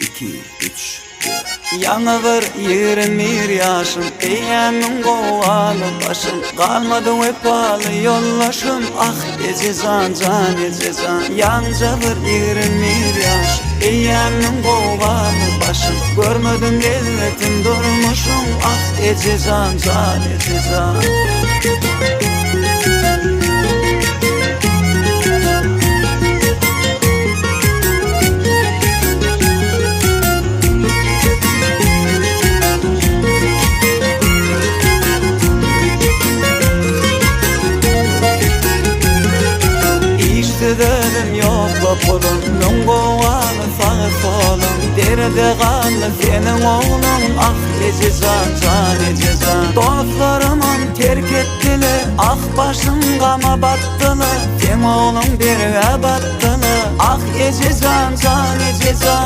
2, 3, 4. Yana bir 21 yaşım, eğenin kovalı başım, kalmadı vefalı yollaşım. Ah ecezan can ecezan. Yanca bir 21 yaş, eğenin kovalı başım, görmedim devletim durmuşum. Ah ecezan can ecezan. Dedim yok kapılım, ben kovalı fağır falım. Derede kaldı senin oğlum, ah ecezan can ecezan. Dostlarımın terk ettiler, ah başım gama battılar. Sen oğlum bir battılar, ah ecezan can ecezan.